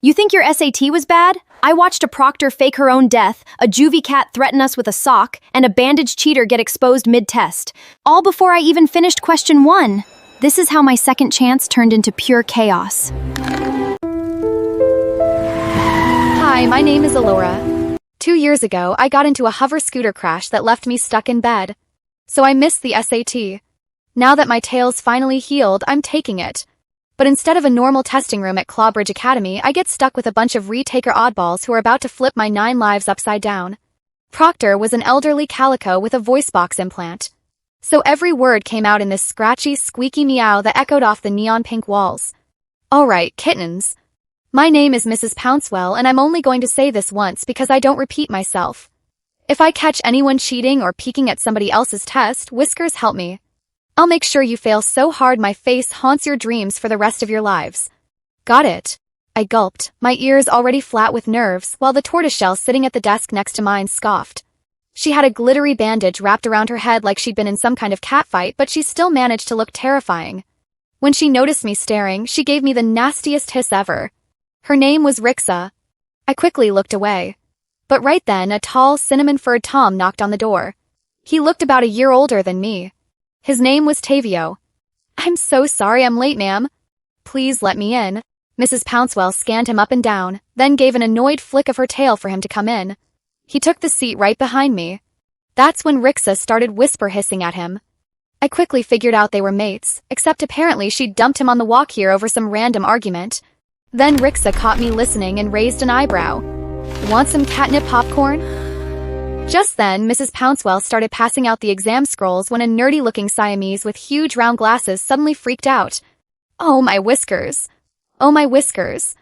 You think your SAT was bad? I watched a proctor fake her own death, a juvie cat threaten us with a sock, and a bandage cheater get exposed mid-test. All before I even finished question 1. This is how my second chance turned into pure chaos. Hi, my name is Alora. 2 years ago, I got into a hover scooter crash that left me stuck in bed. So I missed the SAT. Now that my tail's finally healed, I'm taking it. But instead of a normal testing room at Clawbridge Academy, I get stuck with a bunch of retaker oddballs who are about to flip my 9 lives upside down. Proctor was an elderly calico with a voice box implant. So every word came out in this scratchy, squeaky meow that echoed off the neon pink walls. Alright, kittens. My name is Mrs. Pouncewell, and I'm only going to say this once because I don't repeat myself. If I catch anyone cheating or peeking at somebody else's test, Whiskers, help me. I'll make sure you fail so hard my face haunts your dreams for the rest of your lives. Got it. I gulped, my ears already flat with nerves, while the tortoiseshell sitting at the desk next to mine scoffed. She had a glittery bandage wrapped around her head like she'd been in some kind of catfight, but she still managed to look terrifying. When she noticed me staring, she gave me the nastiest hiss ever. Her name was Rixa. I quickly looked away. But right then, a tall, cinnamon-furred Tom knocked on the door. He looked about a year older than me. His name was Tavio. I'm so sorry I'm late, ma'am. Please let me in. Mrs. Pouncewell scanned him up and down, then gave an annoyed flick of her tail for him to come in. He took the seat right behind me. That's when Rixa started whisper hissing at him. I quickly figured out they were mates, except apparently she'd dumped him on the walk here over some random argument. Then Rixa caught me listening and raised an eyebrow. Want some catnip popcorn? Just then, Mrs. Pouncewell started passing out the exam scrolls when a nerdy-looking Siamese with huge round glasses suddenly freaked out. Oh my whiskers. Oh my whiskers.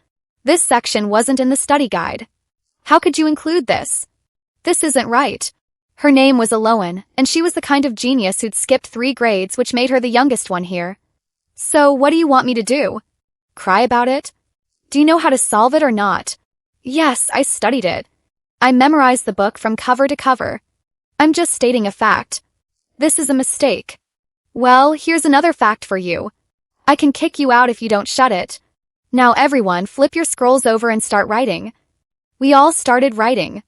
This section wasn't in the study guide. How could you include this? This isn't right. Her name was Elowen, and she was the kind of genius who'd skipped 3 grades, which made her the youngest one here. So what do you want me to do? Cry about it? Do you know how to solve it or not? Yes, I studied it. I memorized the book from cover to cover. I'm just stating a fact. This is a mistake. Well, here's another fact for you. I can kick you out if you don't shut it. Now everyone, flip your scrolls over and start writing. We all started writing.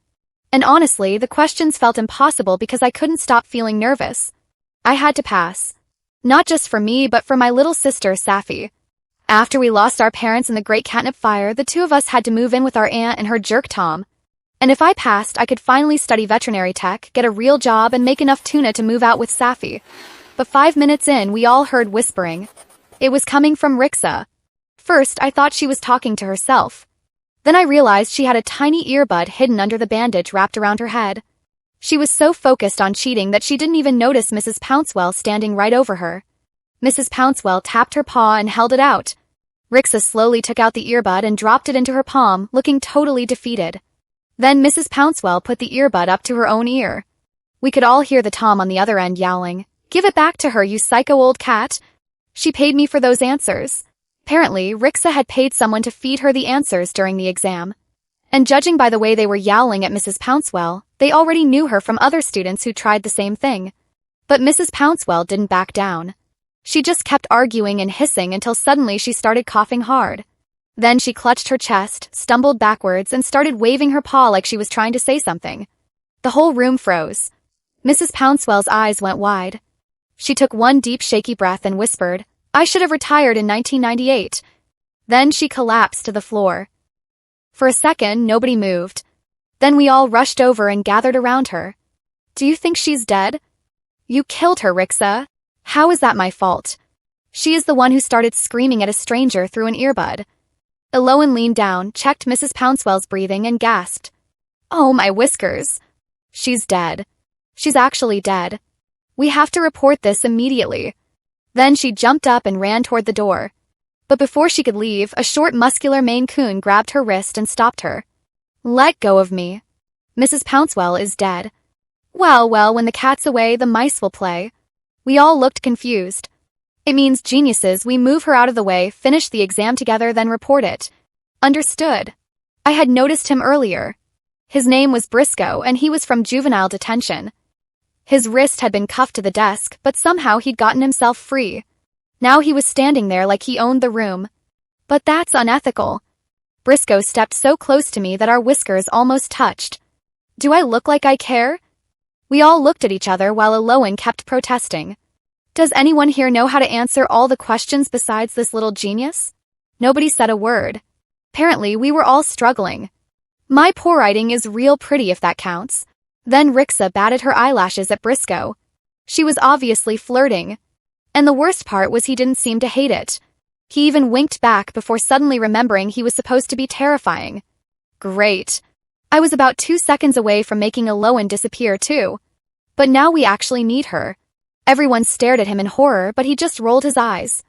And honestly, the questions felt impossible because I couldn't stop feeling nervous. I had to pass. Not just for me, but for my little sister, Saffie. After we lost our parents in the Great Catnip Fire, the 2 of us had to move in with our aunt and her jerk Tom. And if I passed, I could finally study veterinary tech, get a real job, and make enough tuna to move out with Saffie. But 5 minutes in, we all heard whispering. It was coming from Rixa. First, I thought she was talking to herself. Then I realized she had a tiny earbud hidden under the bandage wrapped around her head. She was so focused on cheating that she didn't even notice Mrs. Pouncewell standing right over her. Mrs. Pouncewell tapped her paw and held it out. Rixa slowly took out the earbud and dropped it into her palm, looking totally defeated. Then Mrs. Pouncewell put the earbud up to her own ear. We could all hear the Tom on the other end yowling, "Give it back to her, you psycho old cat." She paid me for those answers. Apparently, Rixa had paid someone to feed her the answers during the exam. And judging by the way they were yowling at Mrs. Pouncewell, they already knew her from other students who tried the same thing. But Mrs. Pouncewell didn't back down. She just kept arguing and hissing until suddenly she started coughing hard. Then she clutched her chest, stumbled backwards, and started waving her paw like she was trying to say something. The whole room froze. Mrs. Pouncewell's eyes went wide. She took one deep shaky breath and whispered, "I should have retired in 1998. Then she collapsed to the floor. For a second, nobody moved. Then we all rushed over and gathered around her. "Do you think she's dead?" "You killed her, Rixa." "How is that my fault?" "She is the one who started screaming at a stranger through an earbud." Elowen leaned down, checked Mrs. Pouncewell's breathing, and gasped. "Oh my whiskers. She's dead. She's actually dead. We have to report this immediately." Then she jumped up and ran toward the door. But before she could leave, a short, muscular Maine Coon grabbed her wrist and stopped her. "Let go of me. Mrs. Pouncewell is dead." Well, when the cat's away, the mice will play." We all looked confused. "It means geniuses, we move her out of the way, finish the exam together, then report it." Understood. I had noticed him earlier. His name was Briscoe, and he was from juvenile detention. His wrist had been cuffed to the desk, but somehow he'd gotten himself free. Now he was standing there like he owned the room. But that's unethical. Briscoe stepped so close to me that our whiskers almost touched. Do I look like I care? We all looked at each other while Elowen kept protesting. Does anyone here know how to answer all the questions besides this little genius? Nobody said a word. Apparently, we were all struggling. My poor writing is real pretty if that counts. Then Rixa batted her eyelashes at Briscoe. She was obviously flirting. And the worst part was he didn't seem to hate it. He even winked back before suddenly remembering he was supposed to be terrifying. Great. I was about 2 seconds away from making Elowen disappear too. But now we actually need her. Everyone stared at him in horror, but he just rolled his eyes.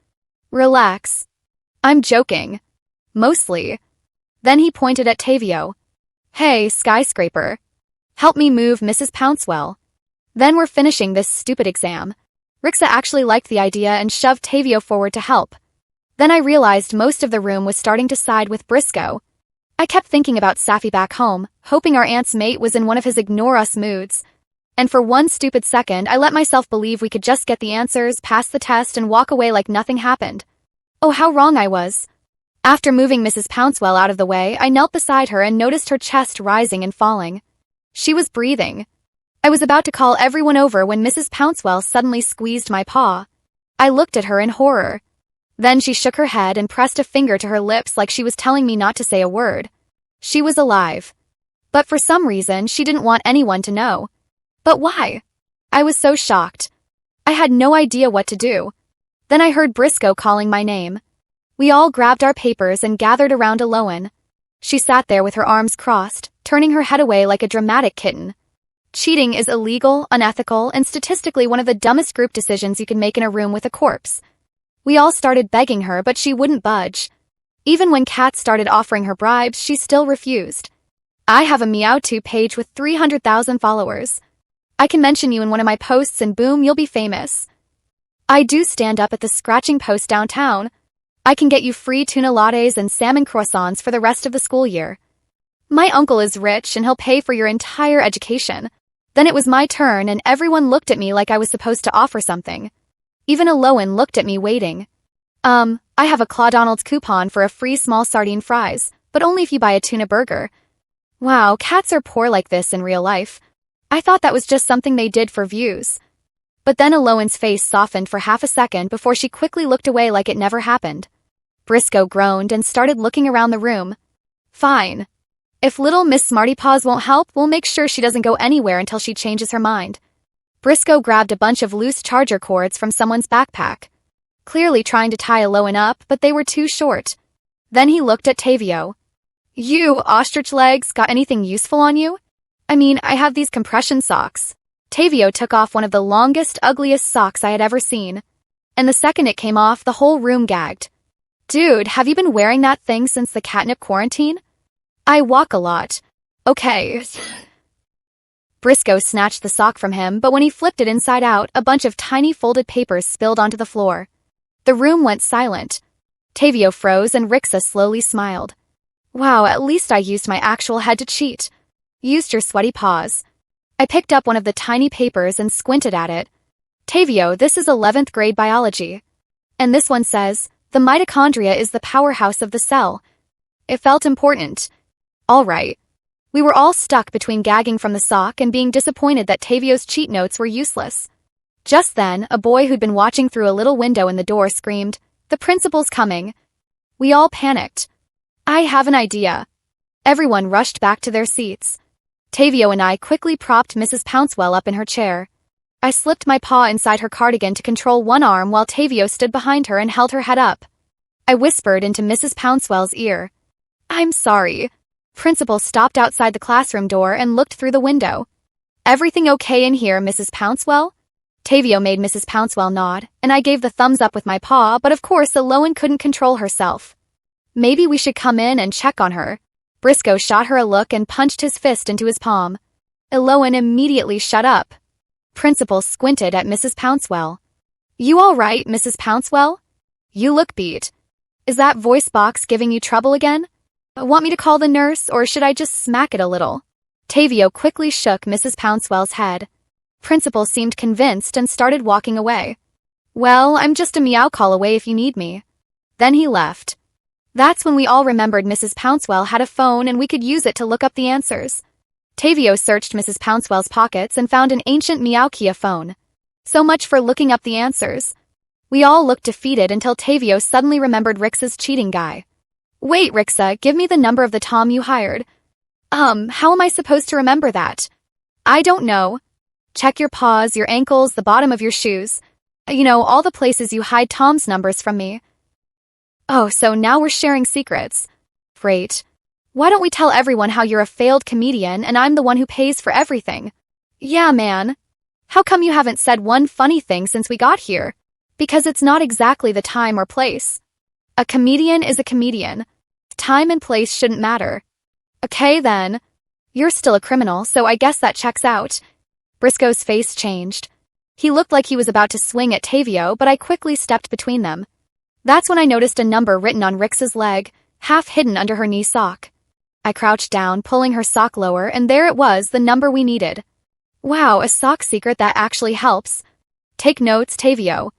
Relax. I'm joking. Mostly. Then he pointed at Tavio. Hey, skyscraper. Help me move Mrs. Pouncewell. Then we're finishing this stupid exam. Rixa actually liked the idea and shoved Tavio forward to help. Then I realized most of the room was starting to side with Briscoe. I kept thinking about Saffie back home, hoping our aunt's mate was in one of his ignore us moods. And for one stupid second, I let myself believe we could just get the answers, pass the test, and walk away like nothing happened. Oh, how wrong I was. After moving Mrs. Pouncewell out of the way, I knelt beside her and noticed her chest rising and falling. She was breathing. I was about to call everyone over when Mrs. Pouncewell suddenly squeezed my paw. I looked at her in horror. Then she shook her head and pressed a finger to her lips like she was telling me not to say a word. She was alive. But for some reason, she didn't want anyone to know. But why? I was so shocked. I had no idea what to do. Then I heard Briscoe calling my name. We all grabbed our papers and gathered around Elowen. She sat there with her arms crossed, turning her head away like a dramatic kitten. Cheating is illegal, unethical, and statistically one of the dumbest group decisions you can make in a room with a corpse. We all started begging her, but she wouldn't budge. Even when Kat started offering her bribes, she still refused. I have a Meow2 page with 300,000 followers. I can mention you in one of my posts and boom, you'll be famous. I do stand up at the scratching post downtown. I can get you free tuna lattes and salmon croissants for the rest of the school year. My uncle is rich and he'll pay for your entire education. Then it was my turn and everyone looked at me like I was supposed to offer something. Even Elowen looked at me waiting. I have a Claw Donald's coupon for a free small sardine fries, but only if you buy a tuna burger. Wow, cats are poor like this in real life. I thought that was just something they did for views. But then Elowen's face softened for half a second before she quickly looked away like it never happened. Briscoe groaned and started looking around the room. Fine. If little Miss Smarty Paws won't help, we'll make sure she doesn't go anywhere until she changes her mind. Briscoe grabbed a bunch of loose charger cords from someone's backpack. Clearly trying to tie Elowen up, but they were too short. Then he looked at Tavio. You, ostrich legs, got anything useful on you? I mean, I have these compression socks. Tavio took off one of the longest, ugliest socks I had ever seen. And the second it came off, the whole room gagged. Dude, have you been wearing that thing since the catnip quarantine? I walk a lot. Okay. Briscoe snatched the sock from him, but when he flipped it inside out, a bunch of tiny folded papers spilled onto the floor. The room went silent. Tavio froze and Rixa slowly smiled. Wow, at least I used my actual head to cheat. Used your sweaty paws. I picked up one of the tiny papers and squinted at it. Tavio, this is 11th grade biology. And this one says, the mitochondria is the powerhouse of the cell. It felt important. All right. We were all stuck between gagging from the sock and being disappointed that Tavio's cheat notes were useless. Just then, a boy who'd been watching through a little window in the door screamed, "The principal's coming." We all panicked. I have an idea. Everyone rushed back to their seats. Tavio and I quickly propped Mrs. Pouncewell up in her chair. I slipped my paw inside her cardigan to control one arm while Tavio stood behind her and held her head up. I whispered into Mrs. Pouncewell's ear. I'm sorry. Principal stopped outside the classroom door and looked through the window. Everything okay in here, Mrs. Pouncewell? Tavio made Mrs. Pouncewell nod, and I gave the thumbs up with my paw, but of course Elowen couldn't control herself. Maybe we should come in and check on her. Briscoe shot her a look and punched his fist into his palm. Elowen immediately shut up. Principal squinted at Mrs. Pouncewell. You all right, Mrs. Pouncewell? You look beat. Is that voice box giving you trouble again? Want me to call the nurse, or should I just smack it a little? Tavio quickly shook Mrs. Pouncewell's head. Principal seemed convinced and started walking away. Well, I'm just a meow call away if you need me. Then he left. That's when we all remembered Mrs. Pouncewell had a phone and we could use it to look up the answers. Tavio searched Mrs. Pouncewell's pockets and found an ancient Meowkia phone. So much for looking up the answers. We all looked defeated until Tavio suddenly remembered Rixa's cheating guy. Wait, Rixa, give me the number of the Tom you hired. How am I supposed to remember that? I don't know. Check your paws, your ankles, the bottom of your shoes. You know, all the places you hide Tom's numbers from me. Oh, so now we're sharing secrets. Great. Why don't we tell everyone how you're a failed comedian and I'm the one who pays for everything? Yeah, man. How come you haven't said one funny thing since we got here? Because it's not exactly the time or place. A comedian is a comedian. Time and place shouldn't matter. Okay, then. You're still a criminal, so I guess that checks out. Briscoe's face changed. He looked like he was about to swing at Tavio, but I quickly stepped between them. That's when I noticed a number written on Rixa's leg, half hidden under her knee sock. I crouched down, pulling her sock lower, and there it was, the number we needed. Wow, a sock secret that actually helps. Take notes, Tavio.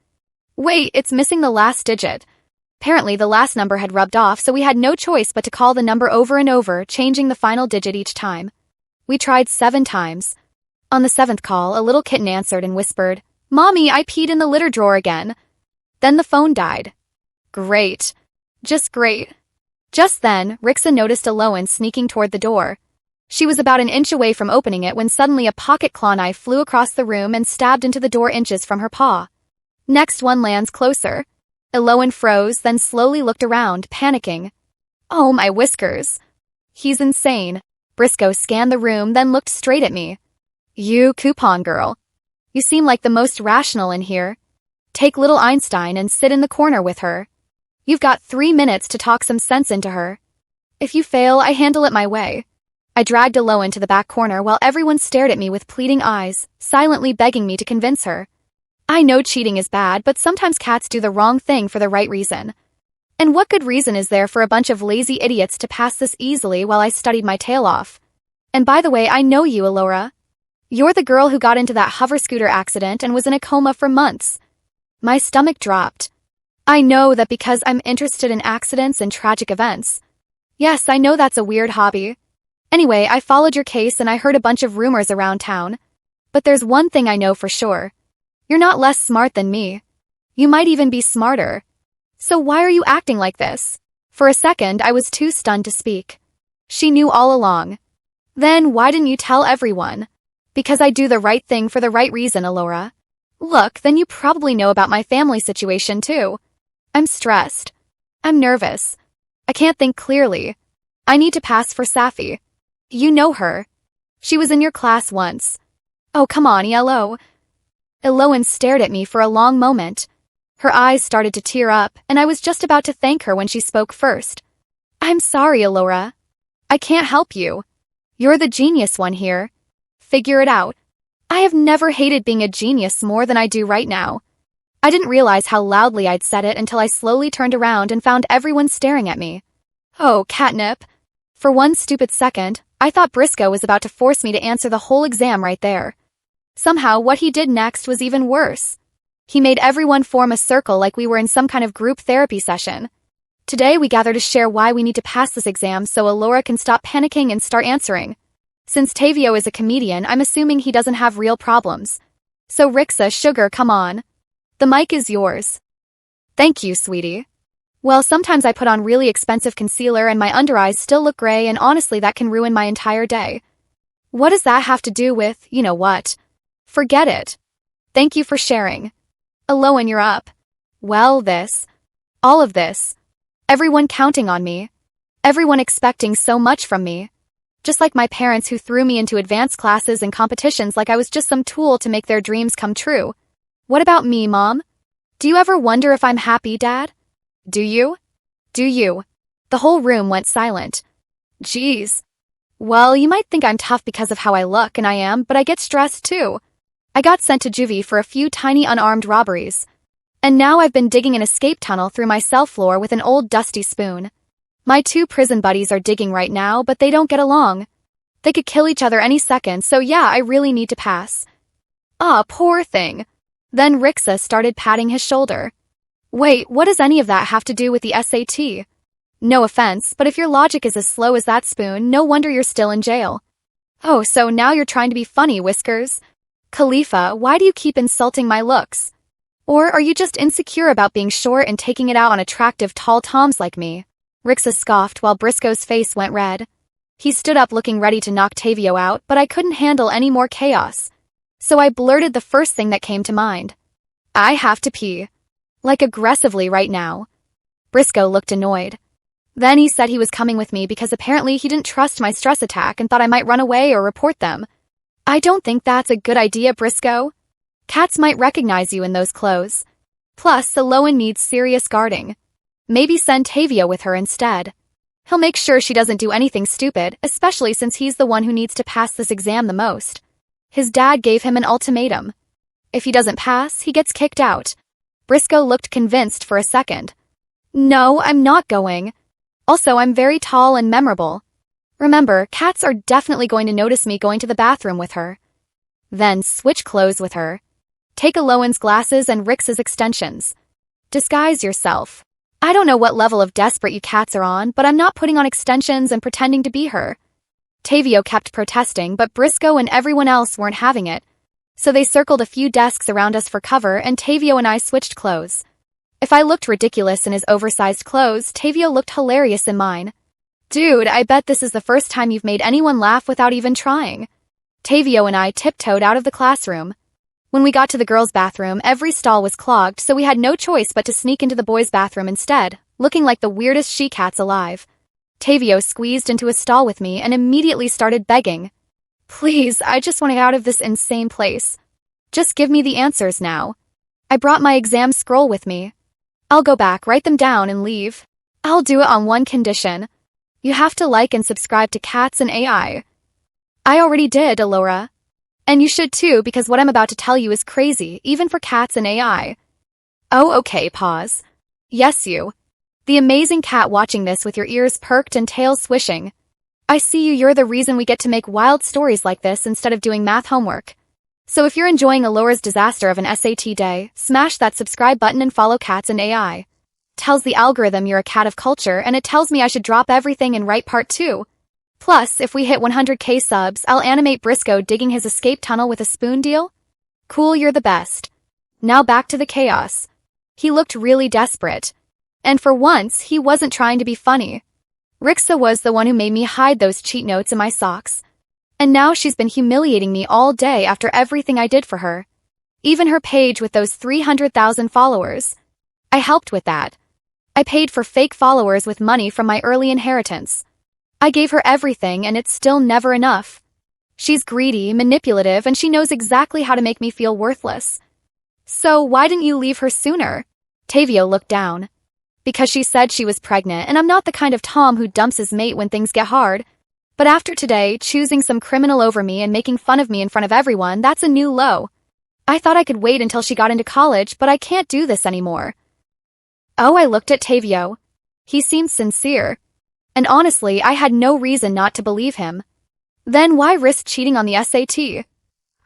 Wait, it's missing the last digit. Apparently the last number had rubbed off, so we had no choice but to call the number over and over, changing the final digit each time. We tried 7 times. On the 7th call, a little kitten answered and whispered, "Mommy, I peed in the litter drawer again." Then the phone died. Great. Just great. Just then, Rixa noticed Elowen sneaking toward the door. She was about an inch away from opening it when suddenly a pocket claw knife flew across the room and stabbed into the door inches from her paw. Next one lands closer. Elowen froze, then slowly looked around, panicking. Oh, my whiskers. He's insane. Briscoe scanned the room, then looked straight at me. You coupon girl. You seem like the most rational in here. Take little Einstein and sit in the corner with her. You've got 3 minutes to talk some sense into her. If you fail, I handle it my way. I dragged Elowen to the back corner while everyone stared at me with pleading eyes, silently begging me to convince her. I know cheating is bad, but sometimes cats do the wrong thing for the right reason. And what good reason is there for a bunch of lazy idiots to pass this easily while I studied my tail off? And by the way, I know you, Alora. You're the girl who got into that hover scooter accident and was in a coma for months. My stomach dropped. I know that because I'm interested in accidents and tragic events. Yes, I know that's a weird hobby. Anyway, I followed your case and I heard a bunch of rumors around town. But there's one thing I know for sure. You're not less smart than me. You might even be smarter. So why are you acting like this? For a second, I was too stunned to speak. She knew all along. Then why didn't you tell everyone? Because I do the right thing for the right reason, Alora. Look, then you probably know about my family situation too. I'm stressed. I'm nervous. I can't think clearly. I need to pass for Saffie. You know her. She was in your class once. Oh, come on, Elo. Elowen stared at me for a long moment. Her eyes started to tear up, and I was just about to thank her when she spoke first. I'm sorry, Alora. I can't help you. You're the genius one here. Figure it out. I have never hated being a genius more than I do right now. I didn't realize how loudly I'd said it until I slowly turned around and found everyone staring at me. Oh, catnip. For one stupid second, I thought Briscoe was about to force me to answer the whole exam right there. Somehow, what he did next was even worse. He made everyone form a circle like we were in some kind of group therapy session. Today, we gather to share why we need to pass this exam so Alora can stop panicking and start answering. Since Tavio is a comedian, I'm assuming he doesn't have real problems. So Rixa, sugar, come on. The mic is yours. Thank you, sweetie. Well, sometimes I put on really expensive concealer and my under eyes still look gray, and honestly that can ruin my entire day. What does that have to do with, you know what? Forget it. Thank you for sharing. Elowen, you're up. Well, all of this. Everyone counting on me. Everyone expecting so much from me. Just like my parents who threw me into advanced classes and competitions like I was just some tool to make their dreams come true. What about me, Mom? Do you ever wonder if I'm happy, Dad? Do you? Do you? The whole room went silent. Geez. Well, you might think I'm tough because of how I look, and I am, but I get stressed too. I got sent to juvie for a few tiny unarmed robberies. And now I've been digging an escape tunnel through my cell floor with an old dusty spoon. My 2 prison buddies are digging right now, but they don't get along. They could kill each other any second, so yeah, I really need to pass. Ah, poor thing. Then Rixa started patting his shoulder. Wait, what does any of that have to do with the SAT? No offense, but if your logic is as slow as that spoon, no wonder you're still in jail. Oh, so now you're trying to be funny, Whiskers? Khalifa, why do you keep insulting my looks? Or are you just insecure about being short and taking it out on attractive tall toms like me? Rixa scoffed while Briscoe's face went red. He stood up looking ready to knock Tavio out, but I couldn't handle any more chaos. So I blurted the first thing that came to mind. I have to pee. Like aggressively right now. Briscoe looked annoyed. Then he said he was coming with me because apparently he didn't trust my stress attack and thought I might run away or report them. I don't think that's a good idea, Briscoe. Cats might recognize you in those clothes. Plus, Elowen needs serious guarding. Maybe send Tavio with her instead. He'll make sure she doesn't do anything stupid, especially since he's the one who needs to pass this exam the most. His dad gave him an ultimatum. If he doesn't pass, he gets kicked out. Briscoe looked convinced for a second. No, I'm not going. Also, I'm very tall and memorable. Remember, cats are definitely going to notice me going to the bathroom with her. Then switch clothes with her. Take Elowen's glasses and Rixa's extensions. Disguise yourself. I don't know what level of desperate you cats are on, but I'm not putting on extensions and pretending to be her. Tavio kept protesting, but Briscoe and everyone else weren't having it. So they circled a few desks around us for cover and Tavio and I switched clothes. If I looked ridiculous in his oversized clothes, Tavio looked hilarious in mine. Dude, I bet this is the first time you've made anyone laugh without even trying. Tavio and I tiptoed out of the classroom. When we got to the girls' bathroom, every stall was clogged, so we had no choice but to sneak into the boys' bathroom instead, looking like the weirdest she-cats alive. Tavio squeezed into a stall with me and immediately started begging. Please, I just want to get out of this insane place. Just give me the answers now. I brought my exam scroll with me. I'll go back, write them down, and leave. I'll do it on one condition. You have to like and subscribe to Cats&AI. I already did, Alora. And you should too, because what I'm about to tell you is crazy, even for Cats&AI. Oh, okay, pause. Yes, you. The amazing cat watching this with your ears perked and tail swishing. I see you're the reason we get to make wild stories like this instead of doing math homework. So if you're enjoying Alora's disaster of an SAT day, smash that subscribe button and follow Cats&AI. Tells the algorithm you're a cat of culture, and it tells me I should drop everything and write part 2. Plus, if we hit 100k subs, I'll animate Briscoe digging his escape tunnel with a spoon deal? Cool, you're the best. Now back to the chaos. He looked really desperate. And for once, he wasn't trying to be funny. Rixa was the one who made me hide those cheat notes in my socks. And now she's been humiliating me all day after everything I did for her. Even her page with those 300,000 followers. I helped with that. I paid for fake followers with money from my early inheritance. I gave her everything and it's still never enough. She's greedy, manipulative, and she knows exactly how to make me feel worthless. So why didn't you leave her sooner? Tavio looked down. Because she said she was pregnant, and I'm not the kind of Tom who dumps his mate when things get hard. But after today, choosing some criminal over me and making fun of me in front of everyone, that's a new low. I thought I could wait until she got into college, but I can't do this anymore. Oh, I looked at Tavio. He seemed sincere. And honestly, I had no reason not to believe him. Then why risk cheating on the SAT?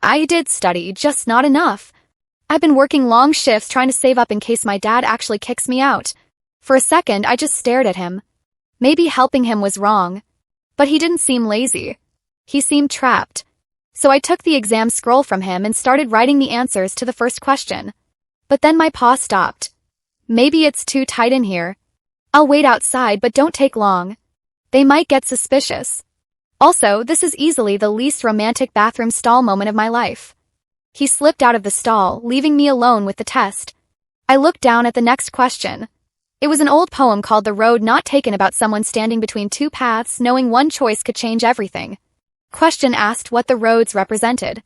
I did study, just not enough. I've been working long shifts trying to save up in case my dad actually kicks me out. For a second, I just stared at him. Maybe helping him was wrong. But he didn't seem lazy. He seemed trapped. So I took the exam scroll from him and started writing the answers to the first question. But then my paw stopped. Maybe it's too tight in here. I'll wait outside, but don't take long. They might get suspicious. Also, this is easily the least romantic bathroom stall moment of my life. He slipped out of the stall, leaving me alone with the test. I looked down at the next question. It was an old poem called The Road Not Taken about someone standing between two paths knowing one choice could change everything. Question asked what the roads represented.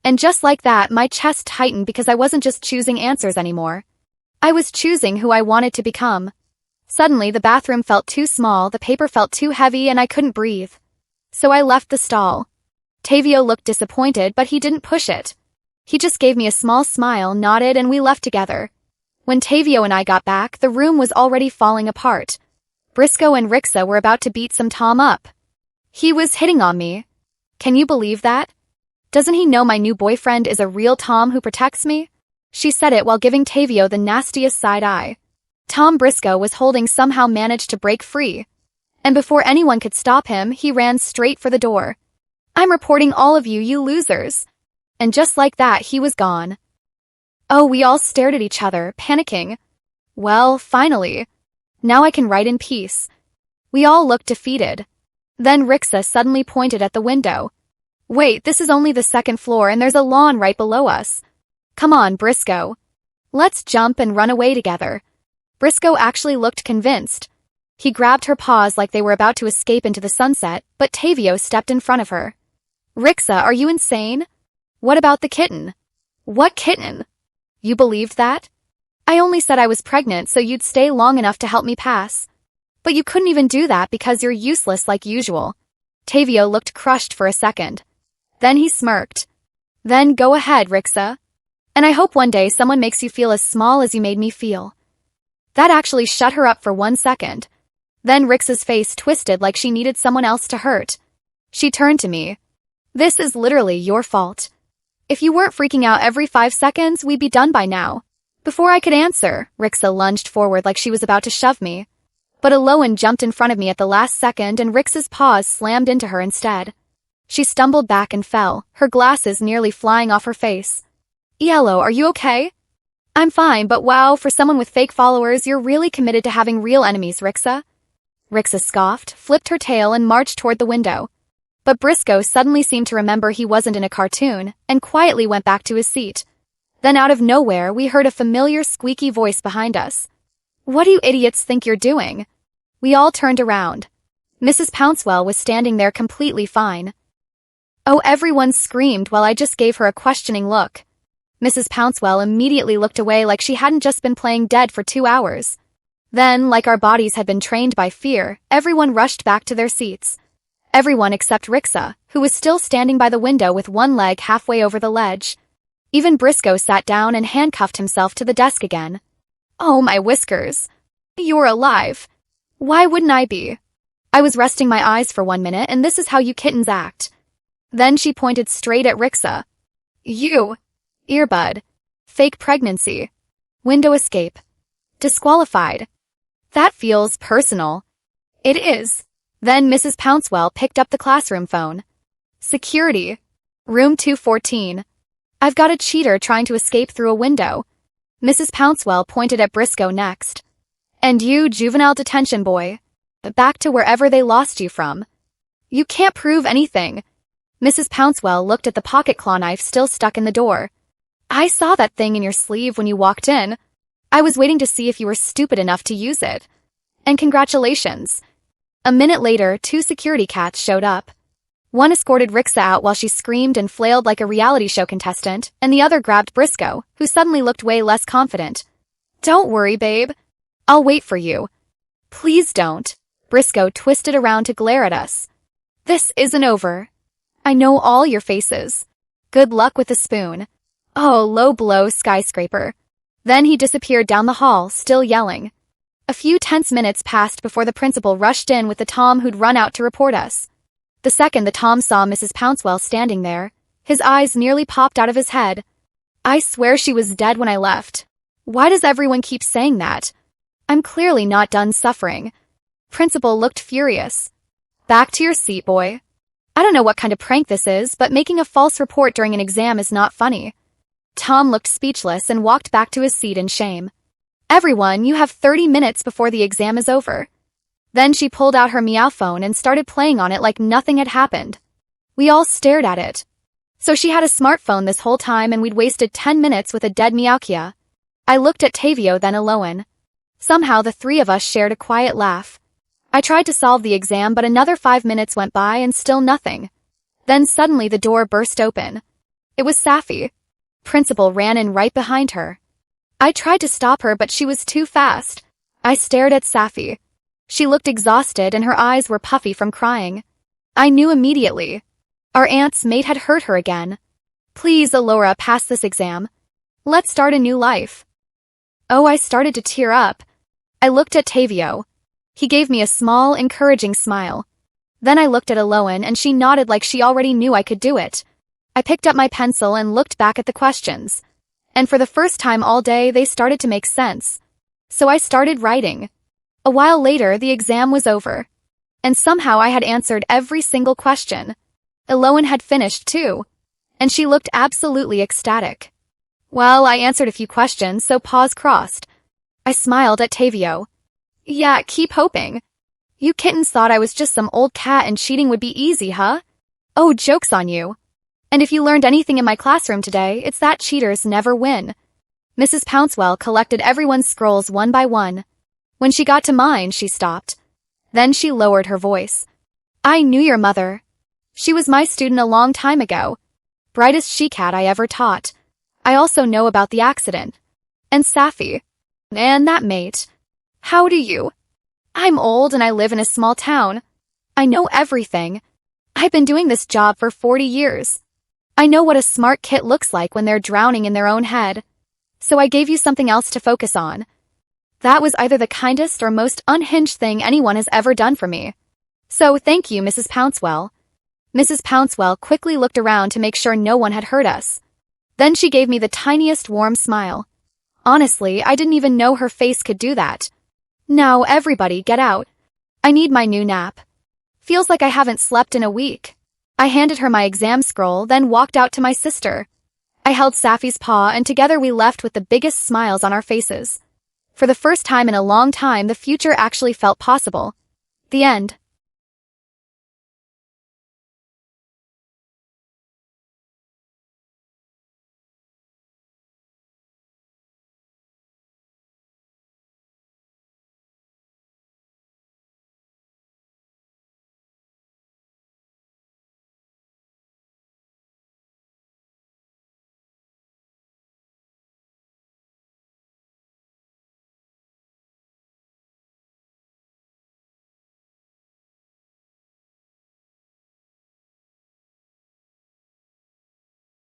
And just like that, my chest tightened because I wasn't just choosing answers anymore. I was choosing who I wanted to become. Suddenly, the bathroom felt too small, the paper felt too heavy, and I couldn't breathe. So I left the stall. Tavio looked disappointed, but he didn't push it. He just gave me a small smile, nodded, and we left together. When Tavio and I got back, the room was already falling apart. Briscoe and Rixa were about to beat some Tom up. He was hitting on me. Can you believe that? Doesn't he know my new boyfriend is a real Tom who protects me? She said it while giving Tavio the nastiest side eye. Tom Briscoe was holding somehow managed to break free. And before anyone could stop him, he ran straight for the door. "I'm reporting all of you, you losers." And just like that, he was gone. Oh, we all stared at each other, panicking. Well, finally. Now I can write in peace. We all looked defeated. Then Rixa suddenly pointed at the window. "Wait, this is only the second floor and there's a lawn right below us. Come on, Briscoe. Let's jump and run away together." Briscoe actually looked convinced. He grabbed her paws like they were about to escape into the sunset, but Tavio stepped in front of her. "Rixa, are you insane? What about the kitten?" "What kitten? You believed that? I only said I was pregnant so you'd stay long enough to help me pass. But you couldn't even do that because you're useless like usual." Tavio looked crushed for a second. Then he smirked. "Then go ahead, Rixa. And I hope one day someone makes you feel as small as you made me feel." That actually shut her up for 1 second. Then Rixa's face twisted like she needed someone else to hurt. She turned to me. "This is literally your fault. If you weren't freaking out every 5 seconds, we'd be done by now." Before I could answer, Rixa lunged forward like she was about to shove me. But Elowen jumped in front of me at the last second and Rixa's paws slammed into her instead. She stumbled back and fell, her glasses nearly flying off her face. "Yellow, are you okay?" "I'm fine, but wow, for someone with fake followers, you're really committed to having real enemies, Rixa." Rixa scoffed, flipped her tail, and marched toward the window. But Briscoe suddenly seemed to remember he wasn't in a cartoon, and quietly went back to his seat. Then out of nowhere, we heard a familiar squeaky voice behind us. "What do you idiots think you're doing?" We all turned around. Mrs. Pouncewell was standing there completely fine. Oh, everyone screamed while I just gave her a questioning look. Mrs. Pouncewell immediately looked away like she hadn't just been playing dead for 2 hours. Then, like our bodies had been trained by fear, everyone rushed back to their seats. Everyone except Rixa, who was still standing by the window with one leg halfway over the ledge. Even Briscoe sat down and handcuffed himself to the desk again. "Oh, my whiskers. You're alive. Why wouldn't I be? I was resting my eyes for 1 minute, and this is how you kittens act." Then she pointed straight at Rixa. "You. Earbud. Fake pregnancy. Window escape. Disqualified. That feels personal." "It is." Then Mrs. Pouncewell picked up the classroom phone. "Security. Room 214. I've got a cheater trying to escape through a window." Mrs. Pouncewell pointed at Briscoe next. "And you, juvenile detention boy. Back to wherever they lost you from. You can't prove anything." Mrs. Pouncewell looked at the pocket claw knife still stuck in the door. "I saw that thing in your sleeve when you walked in. I was waiting to see if you were stupid enough to use it. And congratulations." A minute later, 2 security cats showed up. One escorted Rixa out while she screamed and flailed like a reality show contestant, and the other grabbed Briscoe, who suddenly looked way less confident. "Don't worry, babe. I'll wait for you." "Please don't." Briscoe twisted around to glare at us. "This isn't over. I know all your faces. Good luck with the spoon." Oh, low blow skyscraper. Then he disappeared down the hall, still yelling. A few tense minutes passed before the principal rushed in with the Tom who'd run out to report us. The second the Tom saw Mrs. Pouncewell standing there, his eyes nearly popped out of his head. "I swear she was dead when I left. Why does everyone keep saying that? I'm clearly not done suffering." Principal looked furious. "Back to your seat, boy. I don't know what kind of prank this is, but making a false report during an exam is not funny." Tom looked speechless and walked back to his seat in shame. "Everyone, you have 30 minutes before the exam is over." Then she pulled out her meow phone and started playing on it like nothing had happened. We all stared at it. So she had a smartphone this whole time and we'd wasted 10 minutes with a dead Meowkia. I looked at Tavio, then Elowen. Somehow the 3 of us shared a quiet laugh. I tried to solve the exam, but another 5 minutes went by and still nothing. Then suddenly the door burst open. It was Saffie. Principal ran in right behind her. I tried to stop her, but she was too fast. I stared at Saffie. She looked exhausted and her eyes were puffy from crying. I knew immediately. Our aunt's mate had hurt her again. "Please, Alora, pass this exam. Let's start a new life." Oh, I started to tear up. I looked at Tavio. He gave me a small, encouraging smile. Then I looked at Elowen and she nodded like she already knew I could do it. I picked up my pencil and looked back at the questions. And for the first time all day, they started to make sense. So I started writing. A while later, the exam was over. And somehow I had answered every single question. Elowen had finished too. And she looked absolutely ecstatic. Well, I answered a few questions, so paws crossed. I smiled at Tavio. Yeah, keep hoping. You kittens thought I was just some old cat and cheating would be easy, huh? Oh, joke's on you. And if you learned anything in my classroom today, it's that cheaters never win. Mrs. Pouncewell collected everyone's scrolls one by one. When she got to mine, she stopped. Then she lowered her voice. I knew your mother. She was my student a long time ago. Brightest she-cat I ever taught. I also know about the accident. And Saffie. And that mate. How do you? I'm old and I live in a small town. I know everything. I've been doing this job for 40 years. I know what a smart kit looks like when they're drowning in their own head. So I gave you something else to focus on. That was either the kindest or most unhinged thing anyone has ever done for me. So thank you, Mrs. Pouncewell. Mrs. Pouncewell quickly looked around to make sure no one had heard us. Then she gave me the tiniest warm smile. Honestly, I didn't even know her face could do that. Now everybody get out. I need my new nap. Feels like I haven't slept in a week. I handed her my exam scroll, then walked out to my sister. I held Saffie's paw and together we left with the biggest smiles on our faces. For the first time in a long time, the future actually felt possible. The end.